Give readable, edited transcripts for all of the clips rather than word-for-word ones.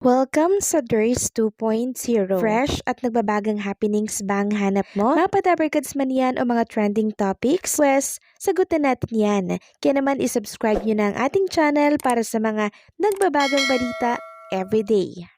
Welcome sa DRS 2.0. Fresh at nagbabagang happenings ba ang hanap mo? Mga padabarkads man yan o mga trending topics? Pwes, sagutan natin yan. Kaya naman isubscribe nyo na ang ating channel para sa mga nagbabagang balita everyday.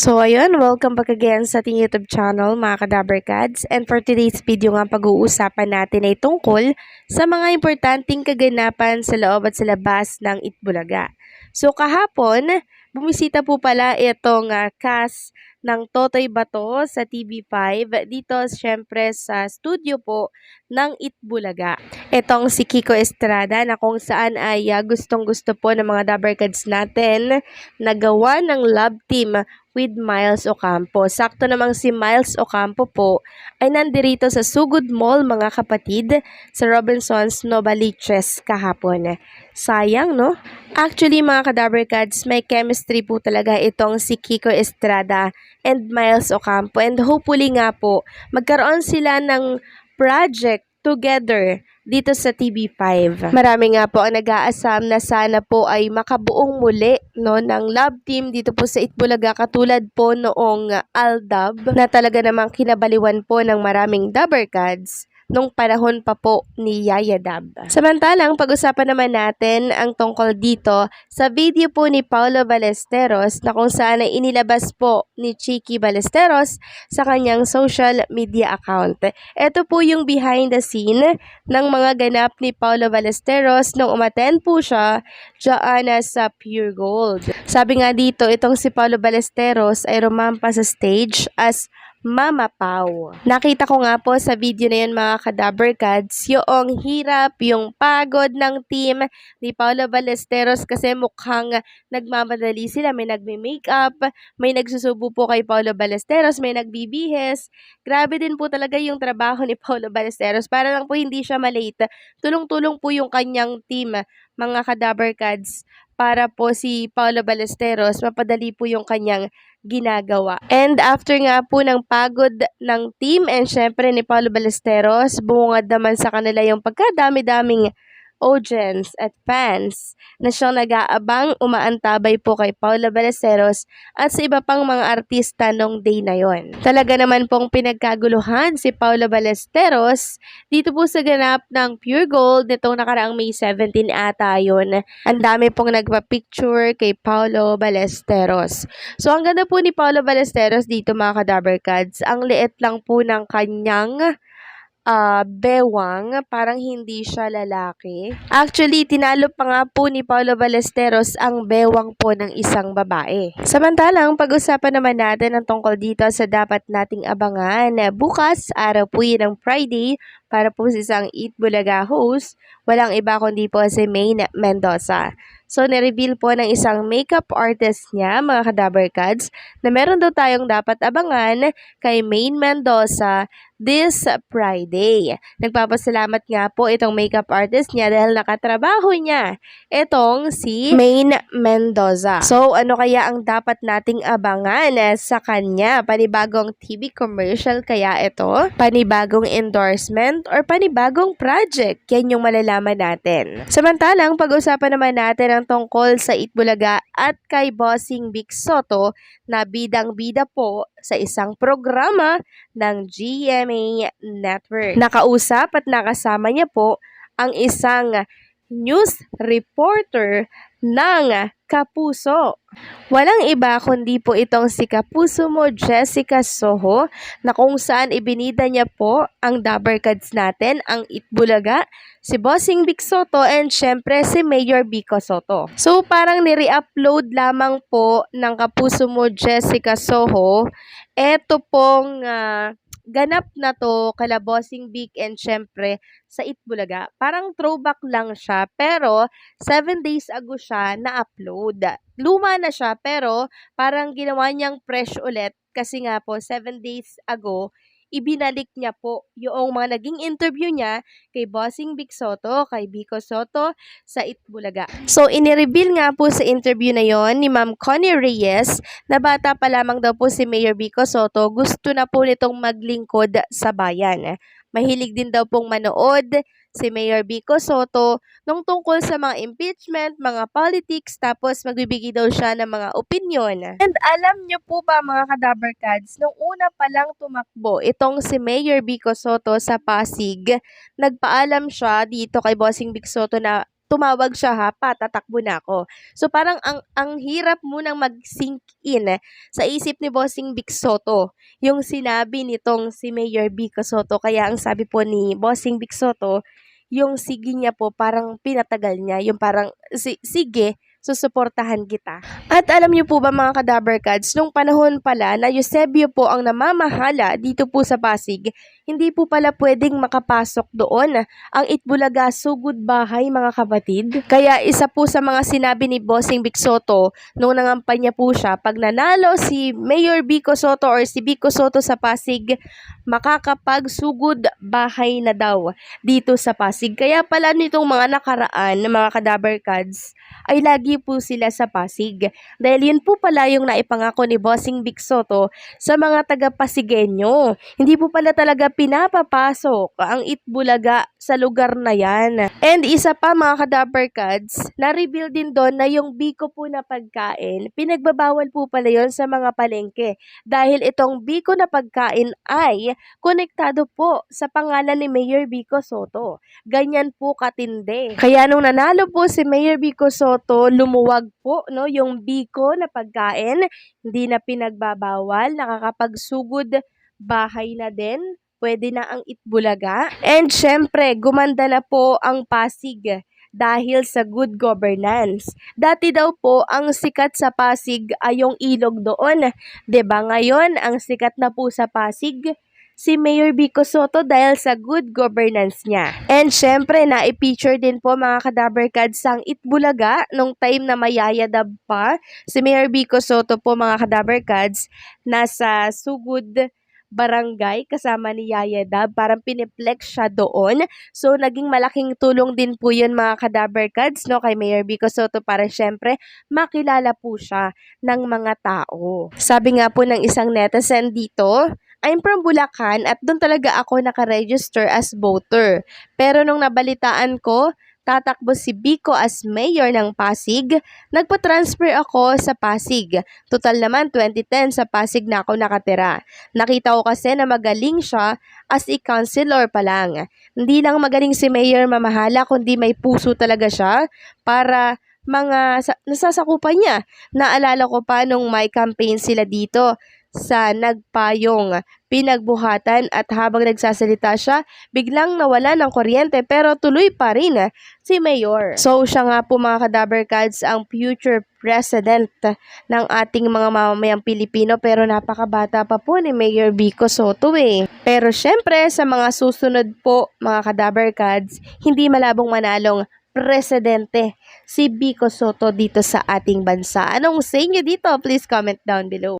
So ayun, welcome back again sa ating YouTube channel mga kadabarkads. And for today's video nga pag-uusapan natin ay tungkol sa mga importanteng kaganapan sa loob at sa labas ng Itbulaga. So kahapon, bumisita po pala itong cast ng Totoy Bato sa TV5 dito syempre sa studio po ng Itbulaga. Itong si Kiko Estrada na kung saan ay gustong gusto po ng mga dabarkads natin na gawa ng love team with Miles Ocampo. Sakto namang si Miles Ocampo po ay nandirito sa Sugod Mall mga kapatid sa Robinsons Novaliches kahapon. Sayang no? Actually mga kadabarkads, may chemistry po talaga itong si Kiko Estrada and Miles Ocampo and hopefully nga po magkaroon sila ng project together dito sa TV5. Marami nga po ang nag-aasam na sana po ay makabuong muli no, ng love team dito po sa Itbulaga katulad po noong Aldab na talaga namang kinabaliwan po ng maraming dabarkads nung panahon pa po ni Yaya Dab. Samantalang, pag-usapan naman natin ang tungkol dito sa video po ni Paulo Ballesteros na kung saan ay inilabas po ni Chiqui Ballesteros sa kanyang social media account. Ito po yung behind the scene ng mga ganap ni Paulo Ballesteros nung umattend po siya dyan sa Pure Gold. Sabi nga dito, itong si Paulo Ballesteros ay rumampa sa stage as Mama Pau. Nakita ko nga po sa video na yun mga kadabarkads, yung hirap, yung pagod ng team ni Paulo Ballesteros kasi mukhang nagmamadali sila. May nagme-makeup, may nagsusubo po kay Paulo Ballesteros, may nagbibihis. Grabe din po talaga yung trabaho ni Paulo Ballesteros para lang po hindi siya malate. Tulong-tulong po yung kanyang team mga kadabarkads para po si Paulo Ballesteros mapadali po yung kanyang ginagawa. And after nga po ng pagod ng team and syempre ni Paulo Ballesteros, bumungad naman sa kanila yung pagkadami-daming audience at fans na siyang nag-aabang umaantabay po kay Paulo Ballesteros at sa iba pang mga artista nung day na yon. Talaga naman pong pinagkaguluhan si Paulo Ballesteros dito po sa ganap ng Pure Gold nitong nakaraang May 17 ata yun. Ang dami pong nagpa-picture kay Paulo Ballesteros. So ang ganda po ni Paulo Ballesteros dito mga kadabarkads, ang liit lang po ng kanyang bewang, parang hindi siya lalaki. Actually, tinalo pa nga po ni Paulo Ballesteros ang bewang po ng isang babae. Samantalang, pag-usapan naman natin ang tungkol dito sa dapat nating abangan. Bukas, araw po yun ng Friday, para po sa isang Itbulaga host, walang iba kundi po si Maine Mendoza. So, nireveal po ng isang makeup artist niya, mga kadabarkads, na meron daw tayong dapat abangan kay Maine Mendoza this Friday. Nagpapasalamat nga po itong makeup artist niya dahil nakatrabaho niya itong si Maine Mendoza. So, ano kaya ang dapat nating abangan sa kanya? Panibagong TV commercial kaya ito? Panibagong endorsement or panibagong project? Yan yung malalaman natin. Samantalang, pag-usapan naman natin ang tungkol sa Itbulaga at kay Bossing Vic Soto na bidang-bida po sa isang programa ng GMA Network. Nakausap at nakasama niya po ang isang news reporter ng Kapuso. Walang iba kundi po itong si Kapuso mo Jessica Soho na kung saan ibinida niya po ang dabarkads natin, ang Itbulaga, si Bossing Vic Soto and syempre si Mayor Vico Soto. So parang nire-upload lamang po ng Kapuso mo Jessica Soho eto pong ganap na to kala Bossing Vic and syempre sa Itbulaga. Parang throwback lang siya pero 7 days ago siya na-upload. Luma na siya pero parang ginawa niyang fresh ulit kasi nga po 7 days ago ibinalik niya po yung mga naging interview niya kay Bossing Vic Soto, kay Vico Soto sa Itbulaga. So, inireveal nga po sa interview na yon ni Ma'am Connie Reyes na bata pa lamang daw po si Mayor Vico Soto, gusto na po nitong maglingkod sa bayan. Mahilig din daw pong manood si Mayor Vico Soto nung tungkol sa mga impeachment, mga politics, tapos magbibigay daw siya ng mga opinion. And alam niyo po ba mga Kadaberkads, nung una pa lang tumakbo itong si Mayor Vico Soto sa Pasig, nagpaalam siya dito kay Bossing Vic Soto na tumawag siya ha, tatakbo na ako. So parang ang hirap munang mag-sink in sa isip ni Bossing Vic Soto yung sinabi nitong si Mayor Vico Soto. Kaya ang sabi po ni Bossing Vic Soto, yung sige niya po parang pinatagal niya, yung parang sige, susuportahan kita. At alam niyo po ba mga Kadaberkads, nung panahon pala na Eusebio po ang namamahala dito po sa Pasig, hindi po pala pwedeng makapasok doon ang Itbulaga Sugod Bahay mga kapatid. Kaya isa po sa mga sinabi ni Bossing Vic Soto nung nangampanya po siya, pag nanalo si Mayor Vico Soto or si Vico Soto sa Pasig, makakapagsugod bahay na daw dito sa Pasig. Kaya pala nitong mga nakaraan ng mga Kadaberkads ay lagi po sila sa Pasig. Dahil yun po pala yung naipangako ni Bossing Vic Soto sa mga taga-Pasigenyo. Hindi po pala talaga pinapapasok ang Itbulaga sa lugar na yan. And isa pa mga Kadaberkads, na-reveal din doon na yung biko po na pagkain, pinagbabawal po pala yon sa mga palengke. Dahil itong biko na pagkain ay konektado po sa pangalan ni Mayor Vico Soto. Ganyan po katindi. Kaya nung nanalo po si Mayor Vico Soto, lumuwag po yung biko na pagkain, hindi na pinagbabawal, nakakapagsugod bahay na din, pwede na ang Itbulaga. And syempre, gumanda na po ang Pasig dahil sa good governance. Dati daw po, ang sikat sa Pasig ay yung ilog doon. 'Di ba? Ngayon, ang sikat na po sa Pasig, si Mayor Vico Soto dahil sa good governance niya. And syempre, na-feature din po mga Kadaberkads ang Itbulaga nung time na mayayadab pa. Si Mayor Vico Soto po mga Kadaberkads, nasa Sugod Barangay kasama ni Yaya Dab, parang piniplex siya doon. So naging malaking tulong din po yun mga Kadaberkads kay Mayor Vico Soto para syempre makilala po siya ng mga tao. Sabi nga po ng isang netizen dito, I'm from Bulacan at doon talaga ako nakaregister as voter. Pero nung nabalitaan ko, tatakbo si Vico as mayor ng Pasig, nagpa-transfer ako sa Pasig. Total naman 2010 sa Pasig na ako nakatira. Nakita ko kasi na magaling siya as a councilor pa lang. Hindi lang magaling si Mayor mamahala, kundi may puso talaga siya para nasasakupan niya. Naalala ko pa nung may campaign sila dito sa Nagpayong Pinagbuhatan at habang nagsasalita siya, biglang nawala ng kuryente pero tuloy pa rin si Mayor. So siya nga po mga Kadaberkads ang future president ng ating mga mamamayang Pilipino pero napakabata pa po ni Mayor Vico Soto Pero syempre sa mga susunod po mga Kadaberkads, hindi malabong manalong presidente si Vico Soto dito sa ating bansa. Anong say niyo dito? Please comment down below.